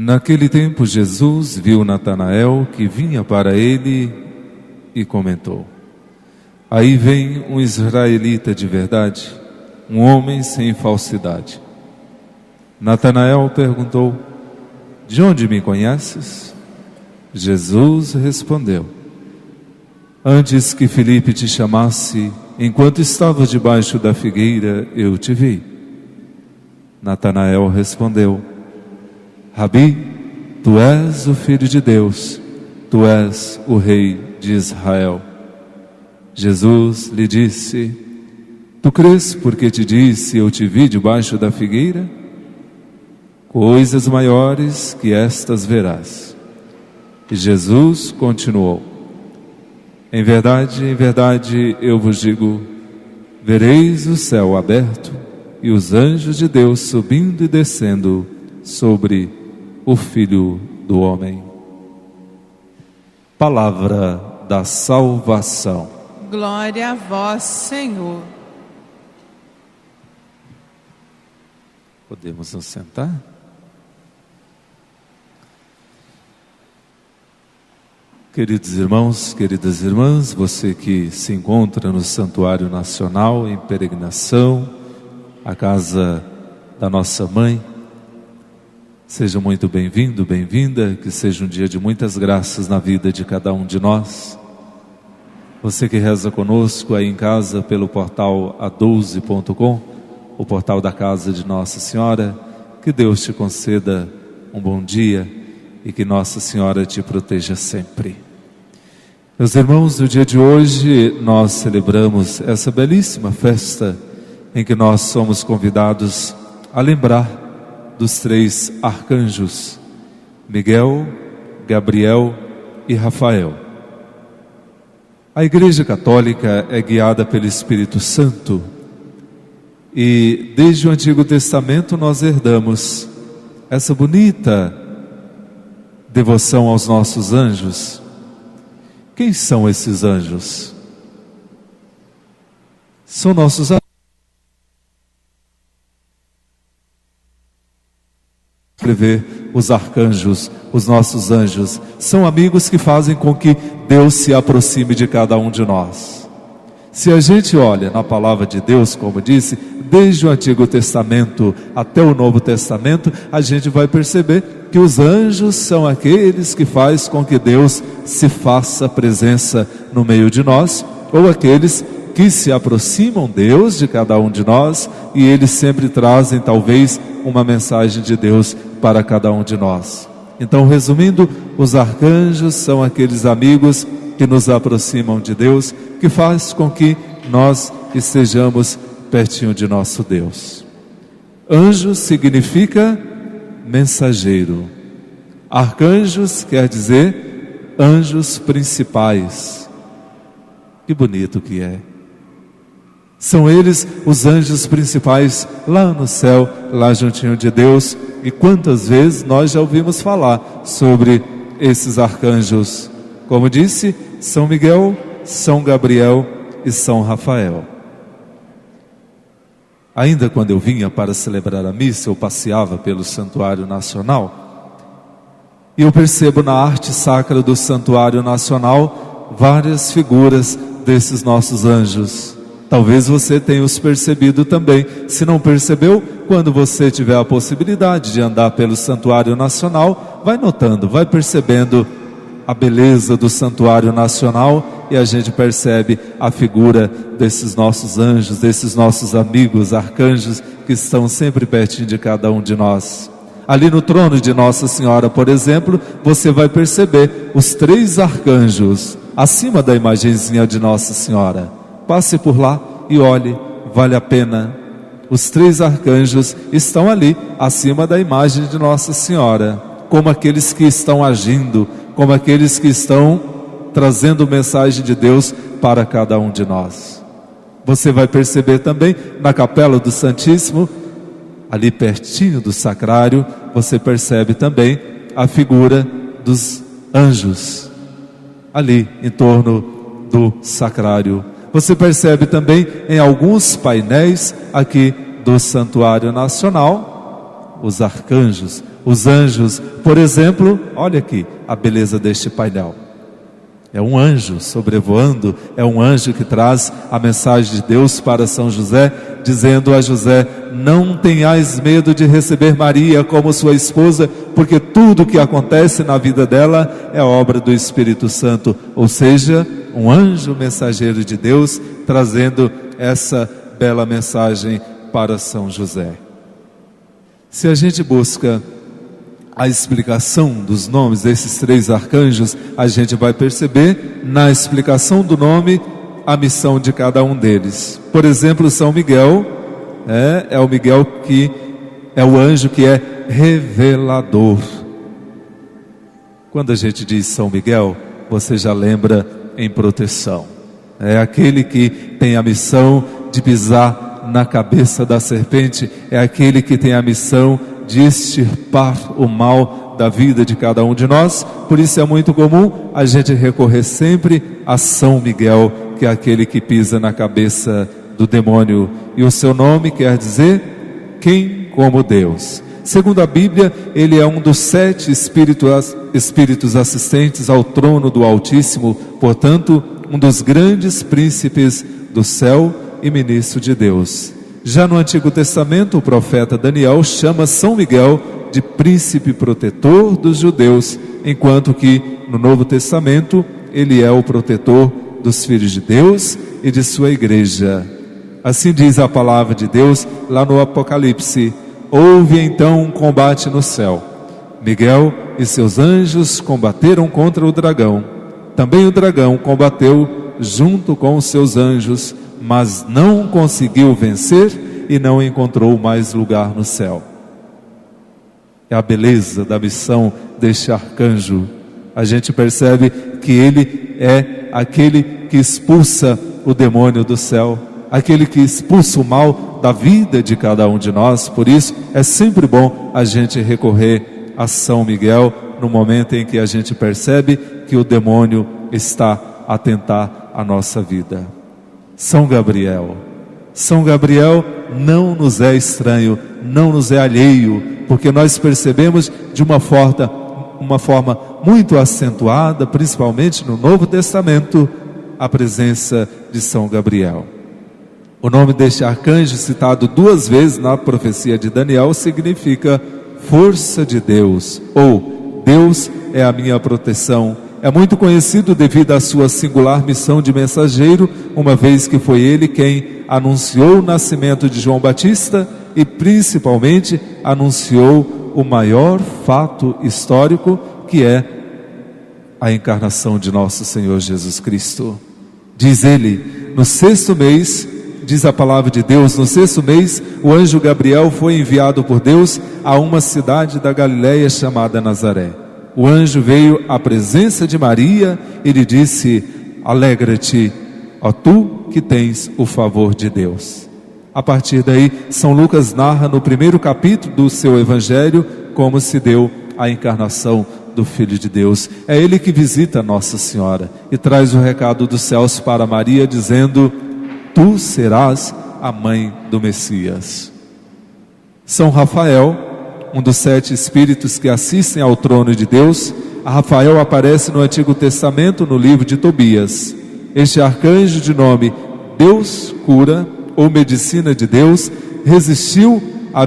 Naquele tempo, Jesus viu Natanael que vinha para ele e comentou: Aí vem um israelita de verdade, um homem sem falsidade. Natanael perguntou: De onde me conheces? Jesus respondeu: Antes que Filipe te chamasse, enquanto estavas debaixo da figueira, eu te vi. Natanael respondeu: Rabi, tu és o Filho de Deus, tu és o Rei de Israel. Jesus lhe disse: Tu crês porque te disse, eu te vi debaixo da figueira? Coisas maiores que estas verás. E Jesus continuou: em verdade, eu vos digo, vereis o céu aberto e os anjos de Deus subindo e descendo sobre o Filho do Homem. Palavra da salvação. Glória a vós, Senhor. Podemos nos sentar? Queridos irmãos, queridas irmãs, você que se encontra no Santuário Nacional em peregrinação, a casa da nossa mãe, seja muito bem-vindo, bem-vinda, que seja um dia de muitas graças na vida de cada um de nós. Você que reza conosco aí em casa pelo portal a12.com, o portal da casa de Nossa Senhora, que Deus te conceda um bom dia e que Nossa Senhora te proteja sempre. Meus irmãos, no dia de hoje nós celebramos essa belíssima festa em que nós somos convidados a lembrar dos 3 arcanjos, Miguel, Gabriel e Rafael. A Igreja Católica é guiada pelo Espírito Santo e desde o Antigo Testamento nós herdamos essa bonita devoção aos nossos anjos. Quem são esses anjos? São nossos amigos. Escrever os arcanjos, os nossos anjos, são amigos que fazem com que Deus se aproxime de cada um de nós. Se a gente olha na palavra de Deus, como disse, desde o Antigo Testamento até o Novo Testamento, a gente vai perceber que os anjos são aqueles que fazem com que Deus se faça presença no meio de nós, ou aqueles que se aproximam Deus de cada um de nós, e eles sempre trazem talvez uma mensagem de Deus para cada um de nós. Então, resumindo, os arcanjos são aqueles amigos que nos aproximam de Deus, que faz com que nós estejamos pertinho de nosso Deus. Anjo significa mensageiro. Arcanjos quer dizer anjos principais. Que bonito que é. São eles os anjos principais lá no céu, lá juntinho de Deus. E quantas vezes nós já ouvimos falar sobre esses arcanjos? Como disse, São Miguel, São Gabriel e São Rafael. Ainda quando eu vinha para celebrar a missa, eu passeava pelo Santuário Nacional e eu percebo na arte sacra do Santuário Nacional várias figuras desses nossos anjos. Talvez você tenha os percebido também. Se não percebeu, quando você tiver a possibilidade de andar pelo Santuário Nacional, vai notando, vai percebendo a beleza do Santuário Nacional, e a gente percebe a figura desses nossos anjos, desses nossos amigos, arcanjos, que estão sempre pertinho de cada um de nós. Ali no trono de Nossa Senhora, por exemplo, você vai perceber os 3 arcanjos acima da imagenzinha de Nossa Senhora. Passe por lá e olhe, vale a pena. Os 3 arcanjos estão ali, acima da imagem de Nossa Senhora, como aqueles que estão agindo, como aqueles que estão trazendo mensagem de Deus para cada um de nós. Você vai perceber também na Capela do Santíssimo, ali pertinho do sacrário, você percebe também a figura dos anjos, ali em torno do sacrário. Você percebe também em alguns painéis aqui do Santuário Nacional, os arcanjos, Os anjos, por exemplo, olha aqui a beleza deste painel. É um anjo sobrevoando, é um anjo que traz a mensagem de Deus para São José, dizendo a José: não tenhais medo de receber Maria como sua esposa, porque tudo que acontece na vida dela é obra do Espírito Santo. Ou seja, um anjo mensageiro de Deus trazendo essa bela mensagem para São José. Se a gente busca a explicação dos nomes desses 3 arcanjos, a gente vai perceber na explicação do nome a missão de cada um deles. Por exemplo, São Miguel é o Miguel que é o anjo que é revelador. Quando a gente diz São Miguel, você já lembra em proteção. É aquele que tem a missão de pisar na cabeça da serpente, é aquele que tem a missão de extirpar o mal da vida de cada um de nós. Por isso é muito comum a gente recorrer sempre a São Miguel, que é aquele que pisa na cabeça do demônio. E o seu nome quer dizer quem como Deus. Segundo a Bíblia, ele é um dos 7 espíritos assistentes ao trono do Altíssimo, portanto, um dos grandes príncipes do céu e ministro de Deus. Já no Antigo Testamento, o profeta Daniel chama São Miguel de príncipe protetor dos judeus, enquanto que no Novo Testamento ele é o protetor dos filhos de Deus e de sua igreja. Assim diz a palavra de Deus lá no Apocalipse: houve então um combate no céu. Miguel e seus anjos combateram contra o dragão. Também o dragão combateu junto com os seus anjos, mas não conseguiu vencer e não encontrou mais lugar no céu. É a beleza da missão deste arcanjo. A gente percebe que ele é aquele que expulsa o demônio do céu, aquele que expulsa o mal da vida de cada um de nós. Por isso é sempre bom a gente recorrer a São Miguel no momento em que a gente percebe que o demônio está a tentar a nossa vida. São Gabriel não nos é estranho, não nos é alheio, porque nós percebemos de uma forma muito acentuada, principalmente no Novo Testamento, a presença de São Gabriel. O nome deste arcanjo, citado 2 vezes na profecia de Daniel, significa força de Deus, ou Deus é a minha proteção. É muito conhecido devido à sua singular missão de mensageiro, uma vez que foi ele quem anunciou o nascimento de João Batista e principalmente anunciou o maior fato histórico, que é a encarnação de nosso Senhor Jesus Cristo. Diz ele, no 6º mês, diz a palavra de Deus, no 6º mês, o anjo Gabriel foi enviado por Deus a uma cidade da Galileia chamada Nazaré. O anjo veio à presença de Maria e lhe disse: alegra-te, ó tu que tens o favor de Deus. A partir daí, São Lucas narra no 1º capítulo do seu evangelho como se deu a encarnação do Filho de Deus. É ele que visita Nossa Senhora e traz o recado dos céus para Maria, dizendo: tu serás a mãe do Messias. São Rafael, um dos 7 espíritos que assistem ao trono de Deus, a Rafael aparece no Antigo Testamento, no livro de Tobias. Este arcanjo de nome Deus cura, ou medicina de Deus, resistiu à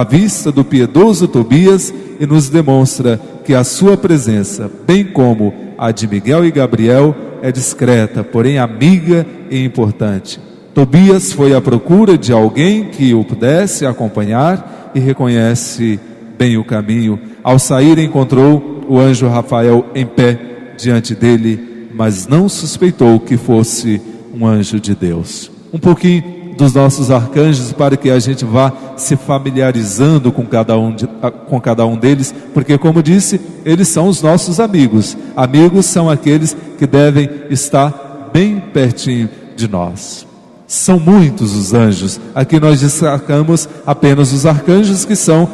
vista do piedoso Tobias e nos demonstra que a sua presença, bem como a de Miguel e Gabriel, é discreta, porém amiga e importante. Tobias foi à procura de alguém que o pudesse acompanhar e reconhece bem o caminho. Ao sair, encontrou o anjo Rafael em pé diante dele, mas não suspeitou que fosse um anjo de Deus. Um pouquinho dos nossos arcanjos para que a gente vá se familiarizando com cada um deles, porque, como disse, eles são os nossos amigos. Amigos são aqueles que devem estar bem pertinho de nós. São muitos os anjos. Aqui nós destacamos apenas os arcanjos, que são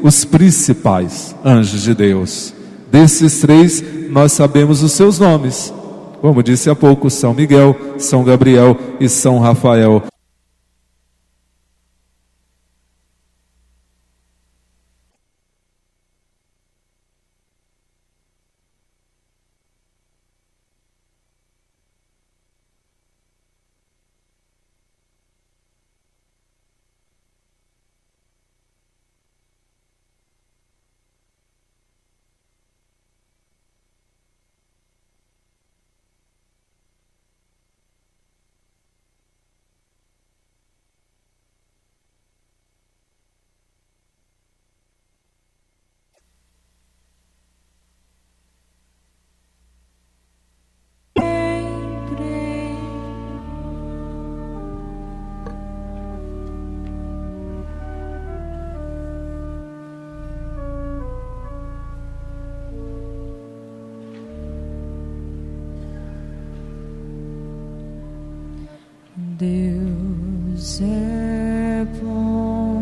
os principais anjos de Deus. Desses 3, nós sabemos os seus nomes. Como disse há pouco, São Miguel, São Gabriel e São Rafael. Deus é bom,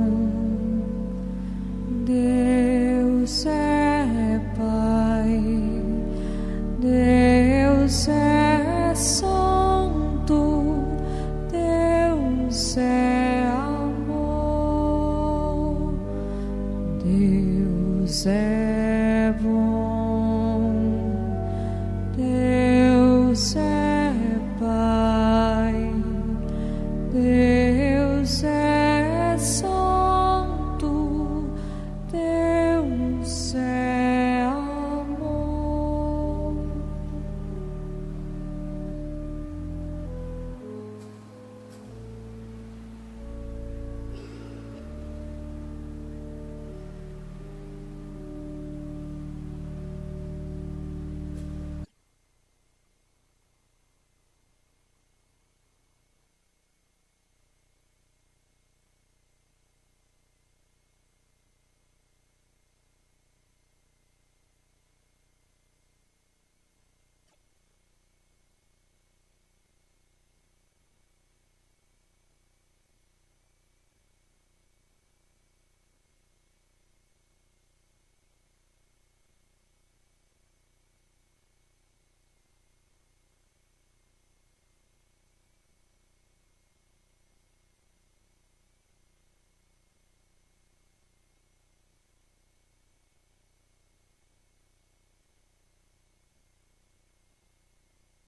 Deus é Pai, Deus é Santo, Deus é amor, Deus é bom, Deus é Pai, Deus é Santo, Deus é